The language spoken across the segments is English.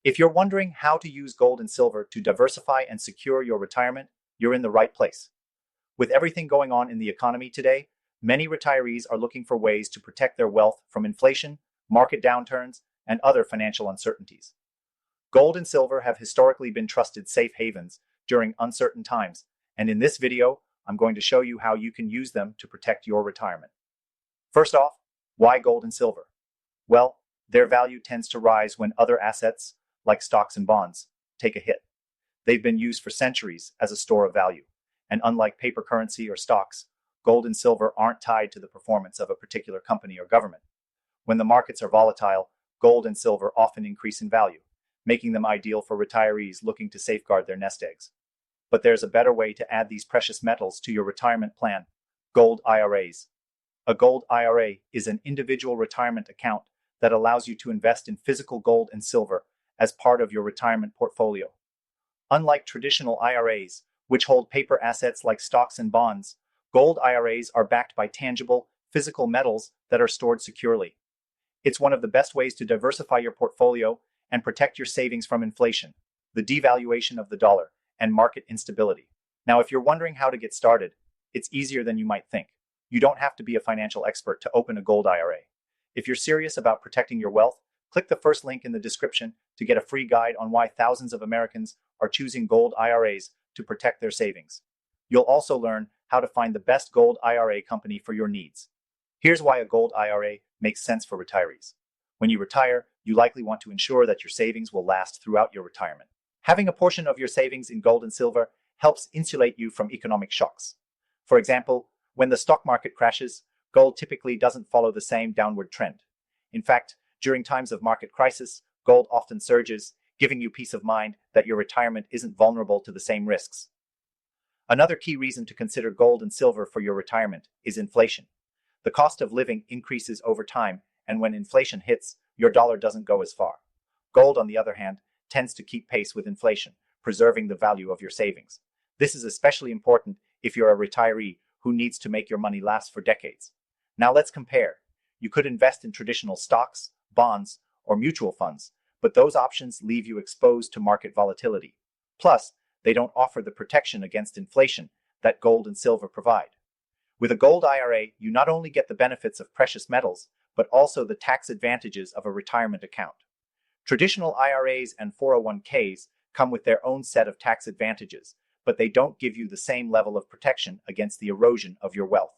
If you're wondering how to use gold and silver to diversify and secure your retirement, you're in the right place. With everything going on in the economy today, many retirees are looking for ways to protect their wealth from inflation, market downturns, and other financial uncertainties. Gold and silver have historically been trusted safe havens during uncertain times, and in this video, I'm going to show you how you can use them to protect your retirement. First off, why gold and silver? Well, their value tends to rise when other assets, like stocks and bonds, take a hit. They've been used for centuries as a store of value, and unlike paper currency or stocks, gold and silver aren't tied to the performance of a particular company or government. When the markets are volatile, gold and silver often increase in value, making them ideal for retirees looking to safeguard their nest eggs. But there's a better way to add these precious metals to your retirement plan: gold IRAs. A gold IRA is an individual retirement account that allows you to invest in physical gold and silver as part of your retirement portfolio. Unlike traditional IRAs, which hold paper assets like stocks and bonds, gold IRAs are backed by tangible, physical metals that are stored securely. It's one of the best ways to diversify your portfolio and protect your savings from inflation, the devaluation of the dollar, and market instability. Now, if you're wondering how to get started, it's easier than you might think. You don't have to be a financial expert to open a gold IRA. If you're serious about protecting your wealth, click the first link in the description to get a free guide on why thousands of Americans are choosing gold IRAs to protect their savings. You'll also learn how to find the best gold IRA company for your needs. Here's why a gold IRA makes sense for retirees. When you retire, you likely want to ensure that your savings will last throughout your retirement. Having a portion of your savings in gold and silver helps insulate you from economic shocks. For example, when the stock market crashes, gold typically doesn't follow the same downward trend. In fact, during times of market crisis, gold often surges, giving you peace of mind that your retirement isn't vulnerable to the same risks. Another key reason to consider gold and silver for your retirement is inflation. The cost of living increases over time, and when inflation hits, your dollar doesn't go as far. Gold, on the other hand, tends to keep pace with inflation, preserving the value of your savings. This is especially important if you're a retiree who needs to make your money last for decades. Now let's compare. You could invest in traditional stocks, bonds, or mutual funds, but those options leave you exposed to market volatility. Plus, they don't offer the protection against inflation that gold and silver provide. With a gold IRA, you not only get the benefits of precious metals, but also the tax advantages of a retirement account. Traditional IRAs and 401ks come with their own set of tax advantages, but they don't give you the same level of protection against the erosion of your wealth.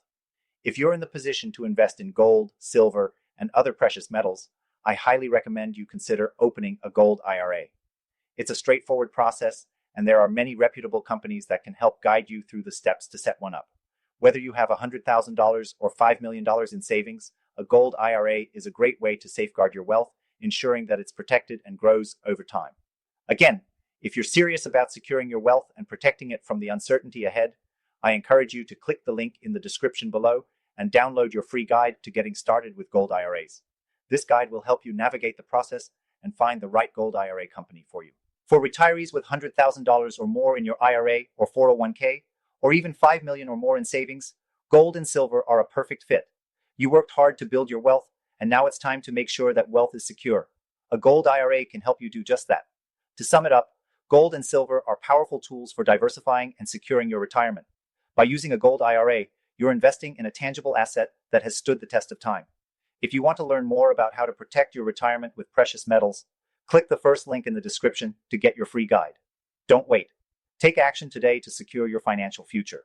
If you're in the position to invest in gold, silver, and other precious metals, I highly recommend you consider opening a gold IRA. It's a straightforward process, and there are many reputable companies that can help guide you through the steps to set one up. Whether you have $100,000 or $5 million in savings, a gold IRA is a great way to safeguard your wealth, ensuring that it's protected and grows over time. Again, if you're serious about securing your wealth and protecting it from the uncertainty ahead, I encourage you to click the link in the description below and download your free guide to getting started with gold IRAs. This guide will help you navigate the process and find the right gold IRA company for you. For retirees with $100,000 or more in your IRA or 401k, or even $5 million or more in savings, gold and silver are a perfect fit. You worked hard to build your wealth, and now it's time to make sure that wealth is secure. A gold IRA can help you do just that. To sum it up, gold and silver are powerful tools for diversifying and securing your retirement. By using a gold IRA, you're investing in a tangible asset that has stood the test of time. If you want to learn more about how to protect your retirement with precious metals, click the first link in the description to get your free guide. Don't wait. Take action today to secure your financial future.